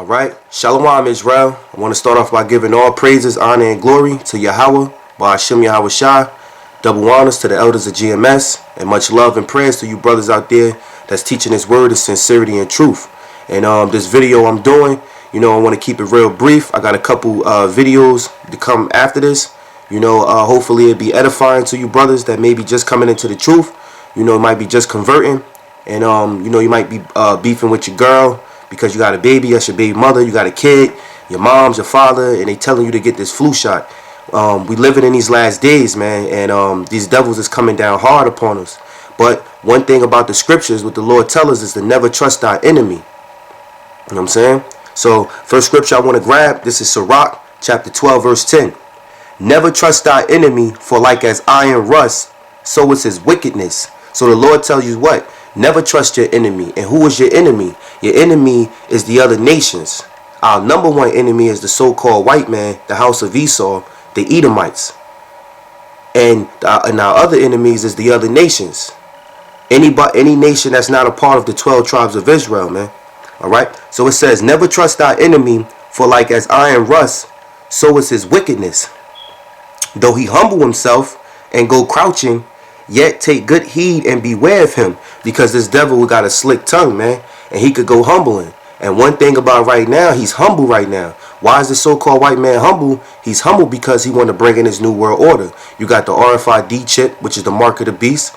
Alright, Shalawam Israel. I want to start off by giving all praises, honor, and glory to Yahawah Bahasham Yahawashi. Double honors to the Elders of GMS. And much love and prayers to you brothers out there that's teaching this word in sincerity and truth. And this video I'm doing, I want to keep it real brief. I got a couple videos to come after this. Hopefully it'll be edifying to you brothers that may be just coming into the truth. Might be just converting. And, you might be beefing with your girl because you got a baby, that's your baby mother, you got a kid, your mom's, your father, and they telling you to get this flu shot. We living in these last days, man, and these devils is coming down hard upon us. But one thing about the scriptures, what the Lord tells us, is to never trust our enemy. You know what I'm saying? So, first scripture I want to grab, this is Sirach, chapter 12, verse 10. Never trust thy enemy, for like as iron rust, so is his wickedness. So the Lord tells you what? Never trust your enemy. And who is your enemy? Your enemy is the other nations. Our number one enemy is the so-called white man, the house of Esau, the Edomites. And our other enemies is the other nations. Any nation that's not a part of the 12 tribes of Israel, man. Alright? So it says, never trust thy enemy, for like as iron rust, so is his wickedness. Though he humble himself and go crouching, yet take good heed and beware of him, because this devil got a slick tongue, man, and he could go humbling. And one thing about right now, he's humble right now. Why is the so-called white man humble? He's humble because he want to bring in his new world order. You got the RFID chip, which is the mark of the beast.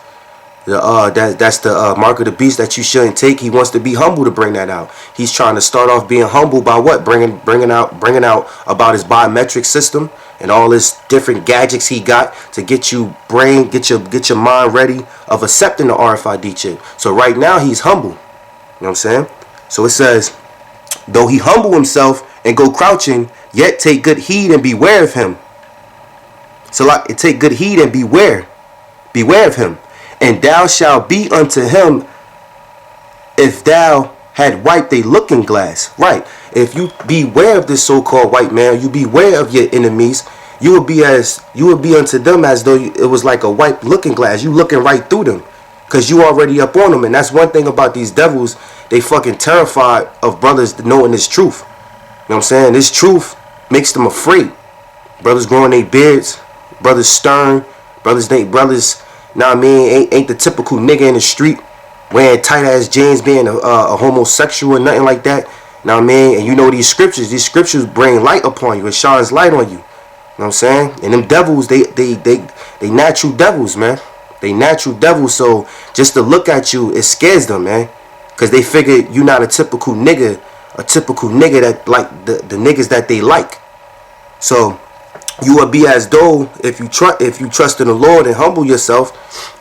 That's the mark of the beast that you shouldn't take. He wants to be humble to bring that out. He's trying to start off being humble by what? Bringing out about his biometric system and all his different gadgets he got to get your mind ready of accepting the RFID chip. So right now he's humble. You know what I'm saying? So it says, though he humble himself and go crouching, yet take good heed and beware of him. So like, take good heed and beware of him. And thou shalt be unto him if thou had wiped a looking glass. Right. If you beware of this so-called white man, you beware of your enemies, you will be unto them as though it was like a wiped looking glass. You looking right through them because you already up on them. And that's one thing about these devils. They fucking terrified of brothers knowing this truth. You know what I'm saying? This truth makes them afraid. Brothers growing their beards, brothers stern, brothers, nah, I mean, ain't the typical nigga in the street wearing tight ass jeans, being a homosexual or nothing like that. Now, I mean, and you know these scriptures bring light upon you. It shines light on you. You know what I'm saying? And them devils, they natural devils, man. They natural devils. So just to look at you, it scares them, man, because they figure you're not a typical nigga that like the niggas that they like. So you will be as though if you trust in the Lord and humble yourself,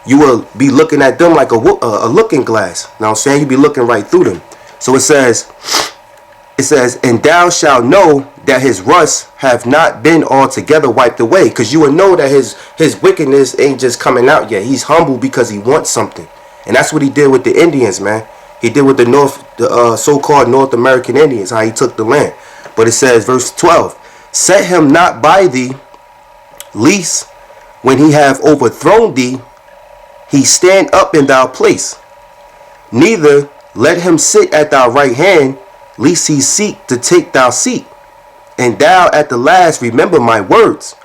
you will be looking at them like a looking glass. You know what I'm saying? You be looking right through them. So it says, and thou shalt know that his rust have not been altogether wiped away. Because you will know that his wickedness ain't just coming out yet. He's humble because he wants something. And that's what he did with the Indians, man. He did with the so-called North American Indians, how he took the land. But it says, verse 12, set him not by thee, lest when he have overthrown thee, he stand up in thy place. Neither let him sit at thy right hand, lest he seek to take thy seat. And thou at the last remember my words,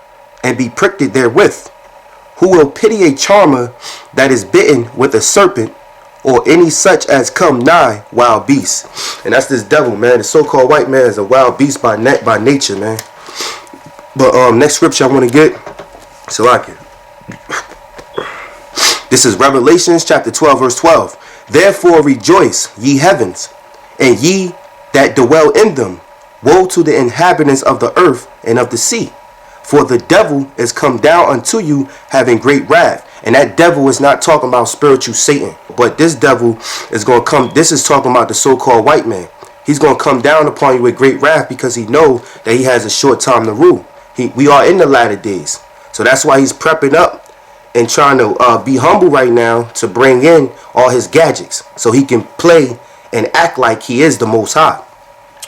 and be pricked therewith. Who will pity a charmer that is bitten with a serpent, or any such as come nigh wild beasts? And that's this devil, man. The so-called white man is a wild beast by nature, man. But next scripture I want to get, so I can. This is Revelations chapter 12, verse 12. Therefore rejoice, ye heavens, and ye that dwell in them. Woe to the inhabitants of the earth and of the sea, for the devil is come down unto you, having great wrath. And that devil is not talking about spiritual Satan, but this devil is going to come. This is talking about the so-called white man. He's going to come down upon you with great wrath because he knows that he has a short time to rule. We are in the latter days. So that's why he's prepping up and trying to be humble right now to bring in all his gadgets so he can play and act like he is the Most High.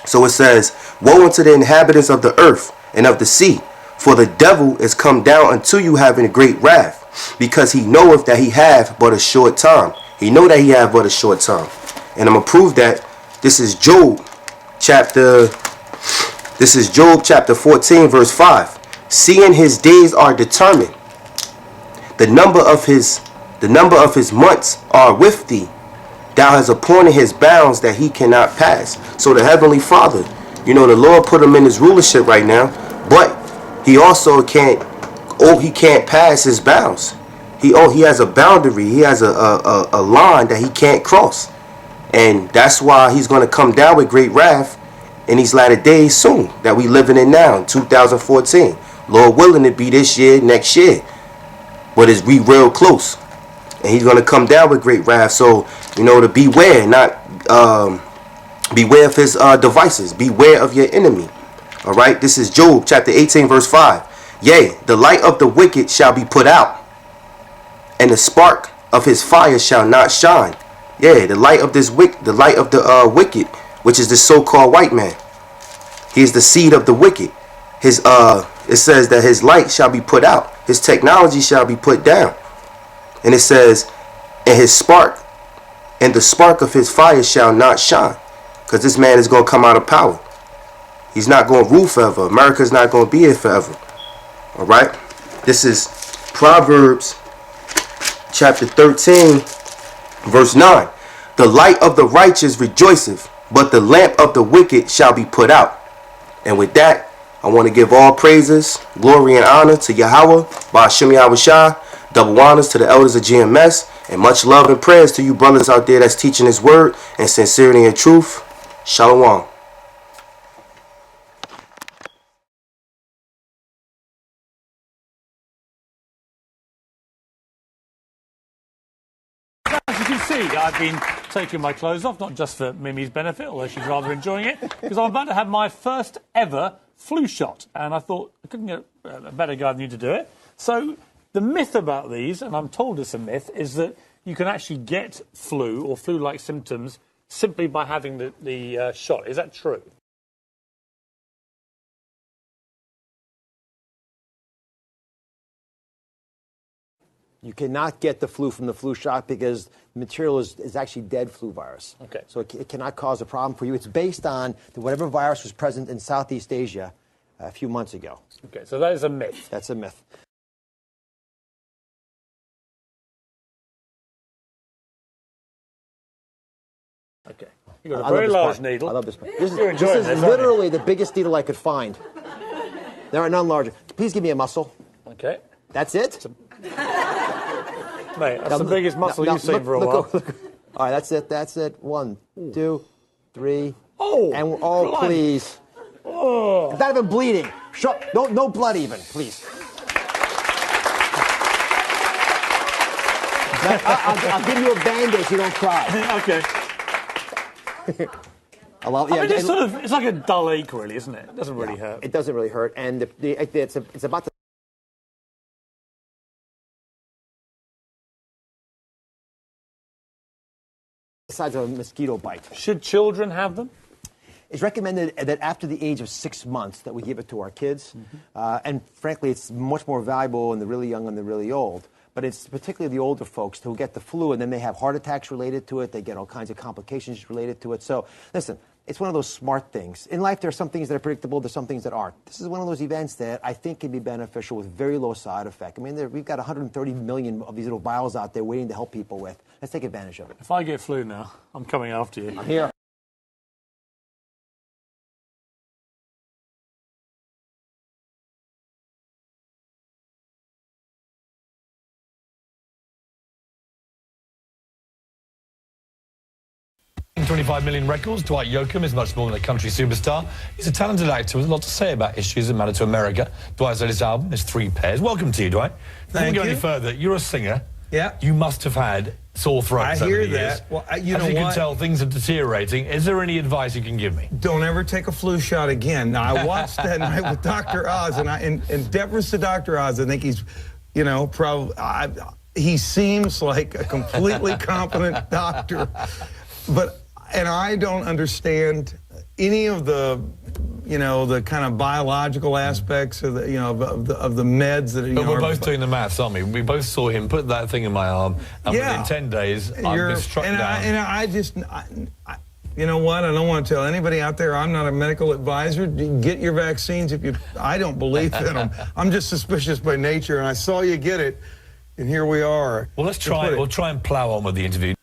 So it says, woe unto the inhabitants of the earth and of the sea, for the devil is come down unto you having a great wrath, because he knoweth that he have but a short time. He know that he have but a short time. And I'm going to prove that. This is Job This is Job chapter 14, verse 5. Seeing his days are determined, the number of his months are with thee. Thou hast appointed his bounds that he cannot pass. So the Heavenly Father, the Lord put him in his rulership right now, but he also can't pass his bounds. He has a boundary. He has a line that he can't cross. And that's why he's going to come down with great wrath in these latter days soon that we living in now in 2014. Lord willing, it be this year, next year. But we real close. And he's going to come down with great wrath. So, to beware, beware of his devices. Beware of your enemy. All right. This is Job chapter 18, verse 5. Yea, the light of the wicked shall be put out, and the spark of his fire shall not shine. Yeah, the light of the wicked, which is the so-called white man. He is the seed of the wicked. It says that his light shall be put out. His technology shall be put down. And it says, and the spark of his fire shall not shine. Because this man is going to come out of power. He's not going to rule forever. America's not going to be here forever. All right. This is Proverbs chapter 13, verse 9. The light of the righteous rejoiceth, but the lamp of the wicked shall be put out. And with that, I want to give all praises, glory, and honor to Yahawah Bahasham Yahawashi. Double honors to the Elders of GMS. And much love and prayers to you brothers out there that's teaching his word and sincerity and truth. Shalawam. As you can see, I've been taking my clothes off, not just for Mimi's benefit, although she's rather enjoying it, because I'm about to have my first ever flu shot. And I thought I couldn't get a better guy than you to do it. So the myth about these, and I'm told it's a myth, is that you can actually get flu or flu-like symptoms simply by having the shot. Is that true? You cannot get the flu from the flu shot because the material is actually dead flu virus. Okay. So it cannot cause a problem for you. It's based on whatever virus was present in Southeast Asia a few months ago. Okay, so that is a myth. That's a myth. Okay. You've got a very large needle. I love this part. You're enjoying this is literally the biggest needle I could find. There are none larger. Please give me a muscle. Okay. That's it? Mate, that's the biggest muscle you've seen for a while. Look. All right, that's it. 1, 2, 3. Oh, and blimey. Please. Oh. It's not even bleeding. No blood even, please. I'll give you a Band-Aid so you don't cry. Okay. It's like a dull ache, really, isn't it? It doesn't really hurt. It doesn't really hurt, and it's about the size of a mosquito bite. Should children have them? It's recommended that after the age of 6 months that we give it to our kids, and frankly, it's much more valuable in the really young and the really old. But it's particularly the older folks who get the flu, and then they have heart attacks related to it. They get all kinds of complications related to it. So, listen, it's one of those smart things. In life, there are some things that are predictable. There's some things that aren't. This is one of those events that I think can be beneficial with very low side effect. I mean, we've got 130 million of these little vials out there waiting to help people with. Let's take advantage of it. If I get flu now, I'm coming after you. I'm here. $25 million records. Dwight Yoakam is much more than a country superstar. He's a talented actor with a lot to say about issues that matter to America. Dwight's latest album is 3 Pairs. Welcome to you, Dwight. Before we go any further, you're a singer. Yeah. You must have had sore throats I over hear the years. that. Well, As you can tell, things are deteriorating. Is there any advice you can give me? Don't ever take a flu shot again. Now, I watched that night with Dr. Oz, and in deference to Dr. Oz, I think he's, probably, he seems like a completely competent doctor. And I don't understand any of the, the kind of biological aspects of the, of the meds that. But we're both doing the maths, aren't we? We both saw him put that thing in my arm, and within 10 days, I've been struck down. you know what? I don't want to tell anybody out there I'm not a medical advisor. Get your vaccines if you... I don't believe in them. I'm just suspicious by nature, and I saw you get it, and here we are. Well, we'll try and plow on with the interview.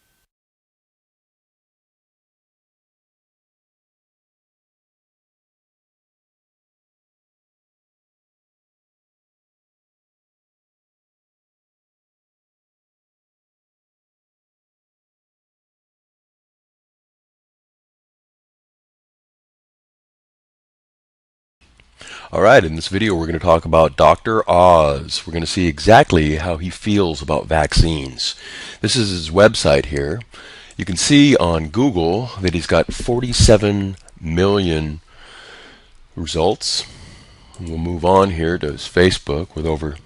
Alright, in this video we're going to talk about Dr. Oz. We're going to see exactly how he feels about vaccines. This is his website here. You can see on Google that he's got 47 million results. We'll move on here to his Facebook with over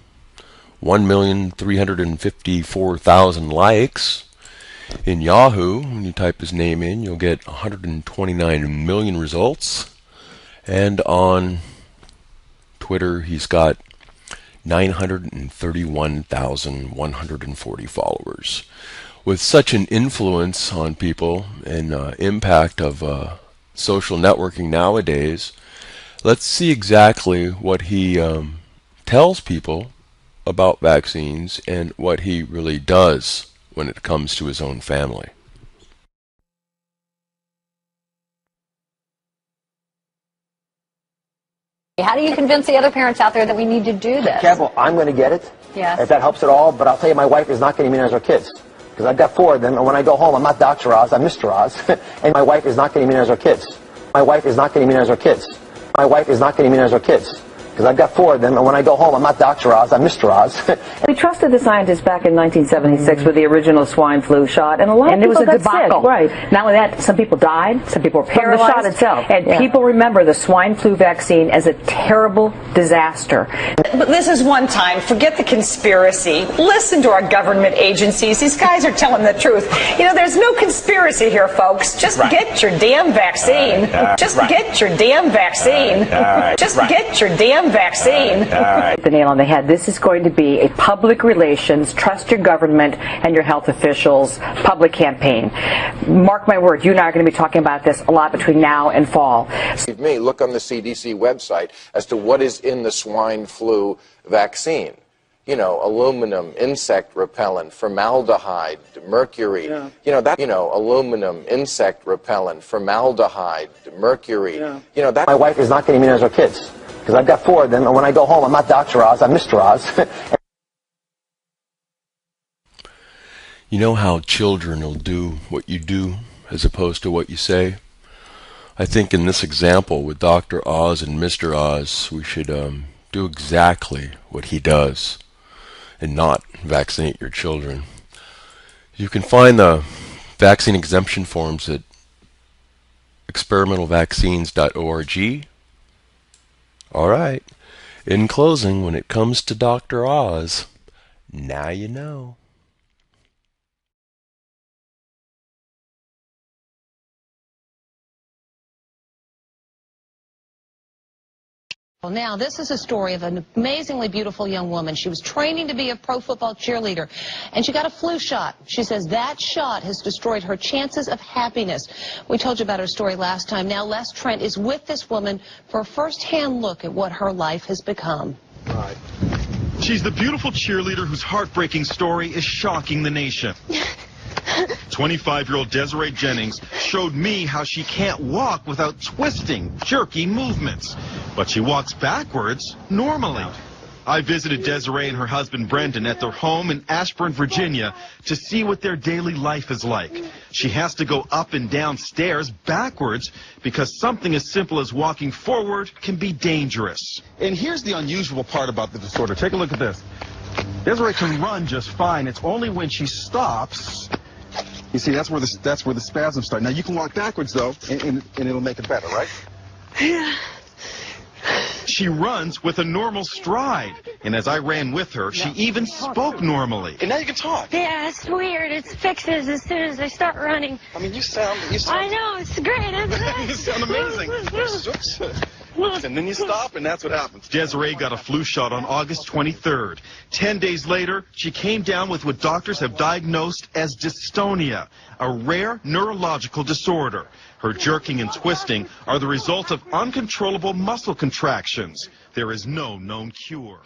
1,354,000 likes. In Yahoo, when you type his name in, you'll get 129 million results. And on Twitter, he's got 931,140 followers. With such an influence on people and impact of social networking nowadays, let's see exactly what he tells people about vaccines and what he really does when it comes to his own family. How do you convince the other parents out there that we need to do this? Careful, I'm going to get it. Yes. If that helps at all, but I'll tell you, my wife is not going to immunize our kids. Because I've got 4 of them, and when I go home, I'm not Dr. Oz, I'm Mr. Oz. And my wife is not going to immunize our kids. My wife is not going to immunize our kids. My wife is not going to immunize our kids. Because I've got 4 of them, and when I go home, I'm not Dr. Oz, I'm Mr. Oz. We trusted the scientists back in 1976 with the original swine flu shot, and a lot of people it was a got debacle. sick. Right. Not only that, some people died, some people were paralyzed. From the shot itself. And people remember the swine flu vaccine as a terrible disaster. But this is one time. Forget the conspiracy. Listen to our government agencies. These guys are telling the truth. You know, there's no conspiracy here, folks. Just get your damn vaccine. Just get your damn vaccine. Just get your damn vaccine. The nail on the head. This is going to be a public relations, trust your government and your health officials public campaign. Mark my word, you and I are going to be talking about this a lot between now and fall. Me, look on the CDC website as to what is in the swine flu vaccine. You know, aluminum, insect repellent, formaldehyde, mercury. You know, aluminum, insect repellent, formaldehyde, mercury. You know, that. My wife is not going to immunize our kids. Because I've got 4 of them, and when I go home, I'm not Dr. Oz, I'm Mr. Oz. You know how children will do what you do as opposed to what you say? I think in this example with Dr. Oz and Mr. Oz, we should do exactly what he does and not vaccinate your children. You can find the vaccine exemption forms at experimentalvaccines.org. Alright, in closing, when it comes to Dr. Oz, now you know. Well, now, this is a story of an amazingly beautiful young woman. She was training to be a pro football cheerleader, and she got a flu shot. She says that shot has destroyed her chances of happiness. We told you about her story last time. Now, Les Trent is with this woman for a first-hand look at what her life has become. All right. She's the beautiful cheerleader whose heartbreaking story is shocking the nation. 25-year-old Desiree Jennings showed me how she can't walk without twisting, jerky movements. But she walks backwards normally. I visited Desiree and her husband Brendan at their home in Ashburn, Virginia, to see what their daily life is like. She has to go up and down stairs backwards because something as simple as walking forward can be dangerous. And here's the unusual part about the disorder. Take a look at this. Desiree can run just fine. It's only when she stops. You see, that's where the spasms start. Now, you can walk backwards, though, and it'll make it better, right? Yeah. She runs with a normal stride. And as I ran with her, she even spoke normally. And now you can talk. Yeah, it's weird. It fixes as soon as I start running. I mean, you sound... I know, it's great. You sound amazing. And then you stop, and that's what happens. Desiree got a flu shot on August 23rd. 10 days later, she came down with what doctors have diagnosed as dystonia, a rare neurological disorder. Her jerking and twisting are the result of uncontrollable muscle contractions. There is no known cure.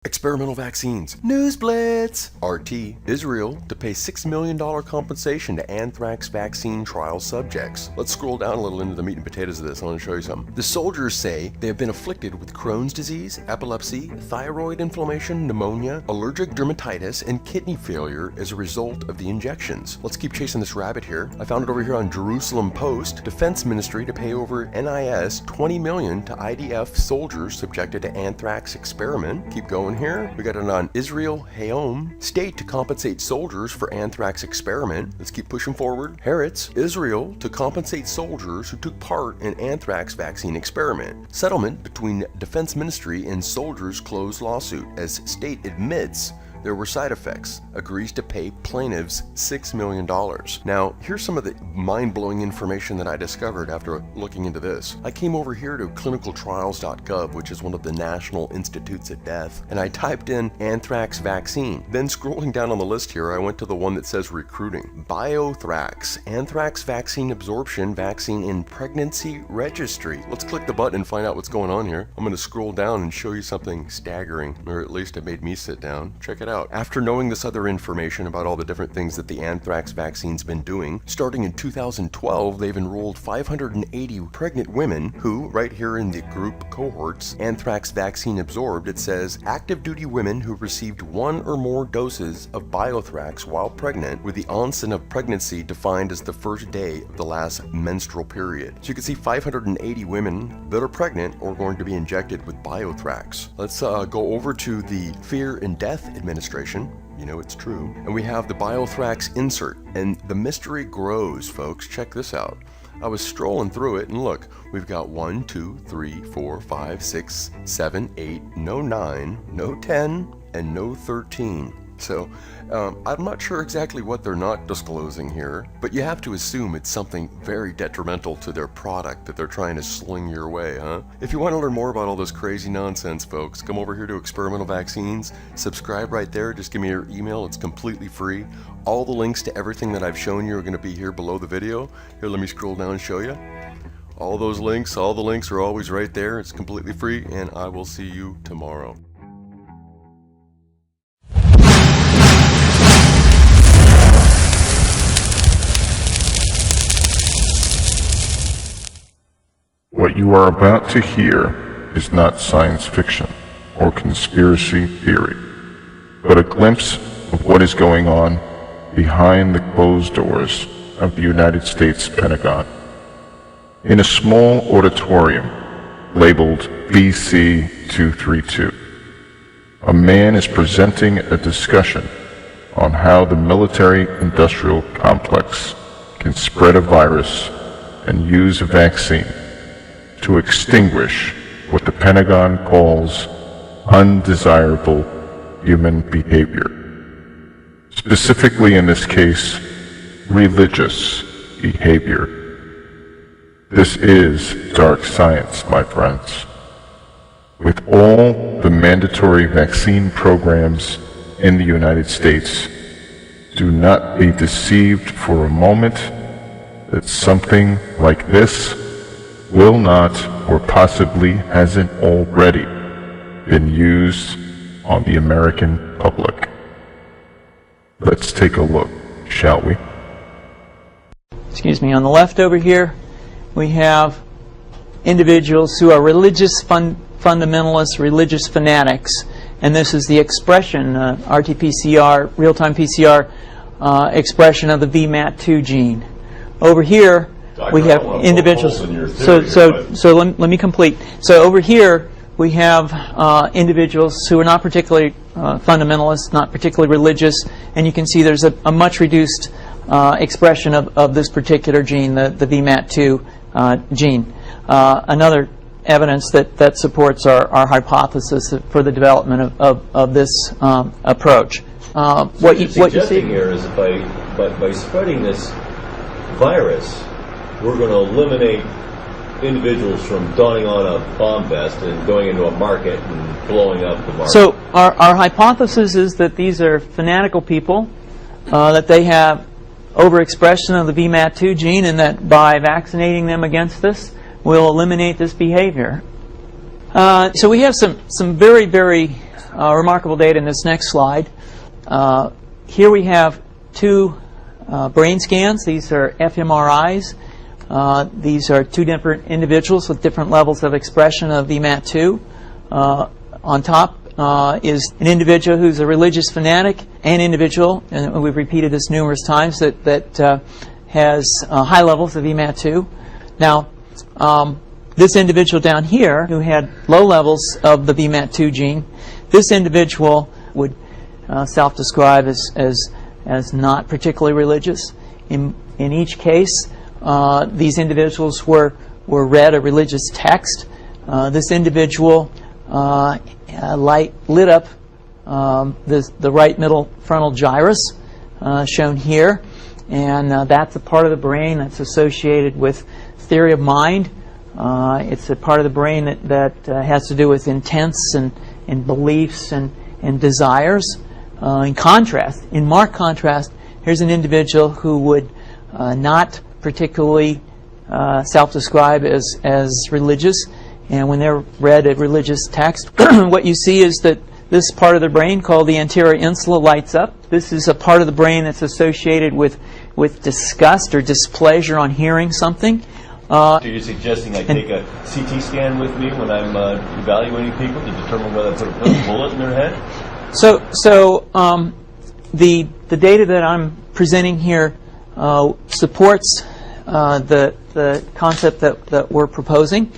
Experimental vaccines. News Blitz. RT. Israel to pay $6 million compensation to anthrax vaccine trial subjects. Let's scroll down a little into the meat and potatoes of this. I want to show you something. The soldiers say they have been afflicted with Crohn's disease, epilepsy, thyroid inflammation, pneumonia, allergic dermatitis, and kidney failure as a result of the injections. Let's keep chasing this rabbit here. I found it over here on Jerusalem Post. Defense Ministry to pay over NIS $20 million to IDF soldiers subjected to anthrax experiment. Keep going here. We got it on Israel Hayom. State to compensate soldiers for anthrax experiment. Let's keep pushing forward. Haaretz. Israel to compensate soldiers who took part in anthrax vaccine experiment. Settlement between Defense Ministry and soldiers closed lawsuit as state admits there were side effects, agrees to pay plaintiffs $6 million. Now, here's some of the mind-blowing information that I discovered after looking into this. I came over here to clinicaltrials.gov, which is one of the National Institutes of Death, and I typed in anthrax vaccine. Then scrolling down on the list here, I went to the one that says recruiting. Biothrax, anthrax vaccine absorption vaccine in pregnancy registry. Let's click the button and find out what's going on here. I'm going to scroll down and show you something staggering, or at least it made me sit down. Check it out. After knowing this other information about all the different things that the anthrax vaccine's been doing, starting in 2012, they've enrolled 580 pregnant women who, right here in the group cohorts, anthrax vaccine absorbed, it says active duty women who received 1 or more doses of Biothrax while pregnant, with the onset of pregnancy defined as the first day of the last menstrual period. So you can see 580 women that are pregnant are going to be injected with Biothrax. Let's go over to the Fear and Death Administration. You know it's true. And we have the Biothrax insert. And the mystery grows, folks. Check this out. I was strolling through it, and look, we've got 1, 2, 3, 4, 5, 6, 7, 8, no 9, no 10, and no 13. So I'm not sure exactly what they're not disclosing here, but you have to assume it's something very detrimental to their product that they're trying to sling your way, huh? If you want to learn more about all this crazy nonsense, folks, come over here to Experimental Vaccines, subscribe right there, just give me your email, it's completely free. All the links to everything that I've shown you are going to be here below the video. Here, let me scroll down and show you. All the links are always right there, it's completely free, and I will see you tomorrow. What you are about to hear is not science fiction or conspiracy theory, but a glimpse of what is going on behind the closed doors of the United States Pentagon. In a small auditorium labeled BC-232, a man is presenting a discussion on how the military-industrial complex can spread a virus and use a vaccine to extinguish what the Pentagon calls undesirable human behavior. Specifically in this case, religious behavior. This is dark science, my friends. With all the mandatory vaccine programs in the United States, do not be deceived for a moment that something like this will not, or possibly hasn't already, been used on the American public. Let's take a look, shall we? Excuse me, on the left over here, we have individuals who are religious fundamentalists, religious fanatics, and this is the expression, RT-PCR, real-time PCR expression of the VMAT2 gene. Over here, we have individuals. So let me complete. So over here we have individuals who are not particularly fundamentalists, not particularly religious, and you can see there's a much reduced expression of this particular gene, the VMAT2 gene. Another evidence that supports our hypothesis for the development of this approach. What you see here is by spreading this virus, we're going to eliminate individuals from donning on a bomb vest and going into a market and blowing up the market? So our hypothesis is that these are fanatical people, that they have overexpression of the VMAT2 gene, and that by vaccinating them against this, we'll eliminate this behavior. So we have some very, very remarkable data in this next slide. Here we have two brain scans. These are fMRIs. These are two different individuals with different levels of expression of VMAT2. On top is an individual who's a religious fanatic, an individual, and we've repeated this numerous times, that has high levels of VMAT2. Now, this individual down here who had low levels of the VMAT2 gene, this individual would self-describe as not particularly religious. In each case, these individuals were read a religious text. This individual lit up the right middle frontal gyrus, shown here, and that's a part of the brain that's associated with theory of mind. It's a part of the brain that has to do with intents and beliefs and desires. In marked contrast, here's an individual who would not particularly self-describe as religious, and when they're read a religious text, what you see is that this part of the brain called the anterior insula lights up. This is a part of the brain that's associated with disgust or displeasure on hearing something. So you're suggesting I take a CT scan with me when I'm evaluating people to determine whether I put a bullet in their head? So the data that I'm presenting here supports the concept that we're proposing,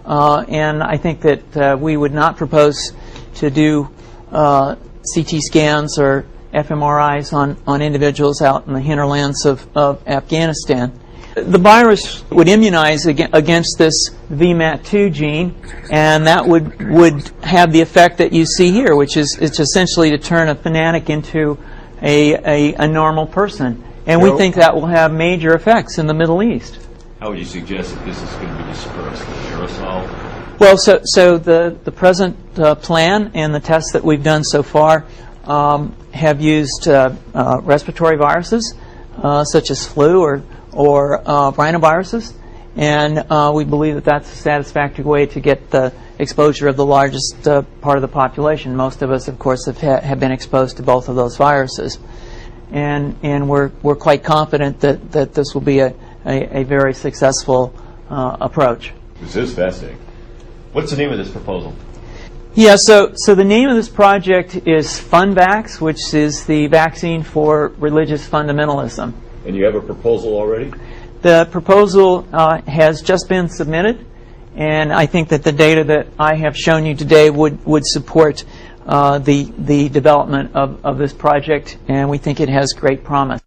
and I think that we would not propose to do CT scans or fMRIs on individuals out in the hinterlands of Afghanistan. The virus would immunize against this VMAT2 gene, and that would have the effect that you see here, which is it's essentially to turn a fanatic into a normal person. And we think that will have major effects in the Middle East. How would you suggest that this is going to be dispersed? Aerosol? Well, so the present plan and the tests that we've done so far have used respiratory viruses such as flu or rhinoviruses, and we believe that that's a satisfactory way to get the exposure of the largest part of the population. Most of us, of course, have been exposed to both of those viruses, and we're quite confident that this will be a very successful approach. This is fascinating. What's the name of this proposal? Yeah, so the name of this project is FunVax, which is the vaccine for religious fundamentalism. And you have a proposal already? The proposal has just been submitted, and I think that the data that I have shown you today would support the development of this project, and we think it has great promise.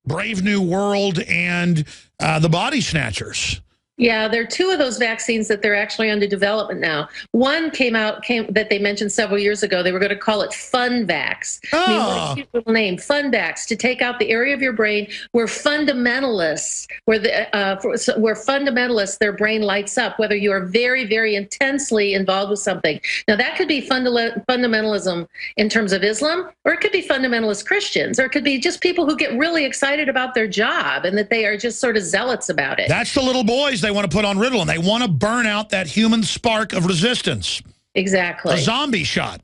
Brave New World and the Body Snatchers. Yeah, there are two of those vaccines that they're actually under development now. One came that they mentioned several years ago. They were going to call it FunVax. I mean, what a cute little name, FunVax, to take out the area of your brain where fundamentalists, their brain lights up, whether you are very, very intensely involved with something. Now, that could be fundamentalism in terms of Islam, or it could be fundamentalist Christians, or it could be just people who get really excited about their job and that they are just sort of zealots about it. That's the little boys they want to put on Ritalin. They want to burn out that human spark of resistance. Exactly. A zombie shot.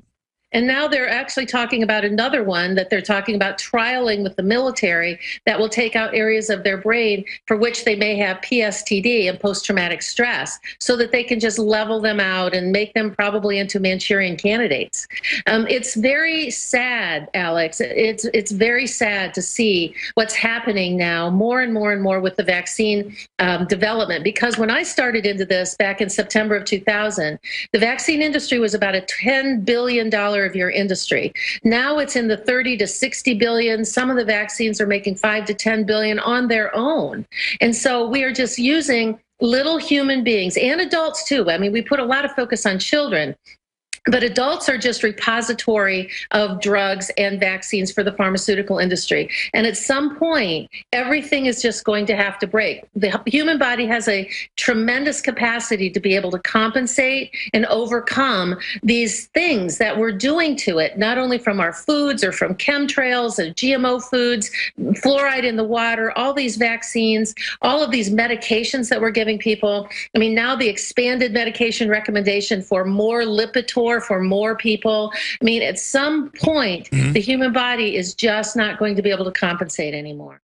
And now they're actually talking about another one that they're talking about trialing with the military that will take out areas of their brain for which they may have PSTD and post-traumatic stress, so that they can just level them out and make them probably into Manchurian candidates. It's very sad, Alex. It's very sad to see what's happening now more and more and more with the vaccine development, because when I started into this back in September of 2000, the vaccine industry was about a $10 billion of your industry. Now it's in the 30 to 60 billion. Some of the vaccines are making 5 to 10 billion on their own. And so we are just using little human beings and adults too. I mean, we put a lot of focus on children. But adults are just repository of drugs and vaccines for the pharmaceutical industry. And at some point, everything is just going to have to break. The human body has a tremendous capacity to be able to compensate and overcome these things that we're doing to it, not only from our foods or from chemtrails and GMO foods, fluoride in the water, all these vaccines, all of these medications that we're giving people. I mean, now the expanded medication recommendation for more Lipitor for more people. I mean, at some point, the human body is just not going to be able to compensate anymore.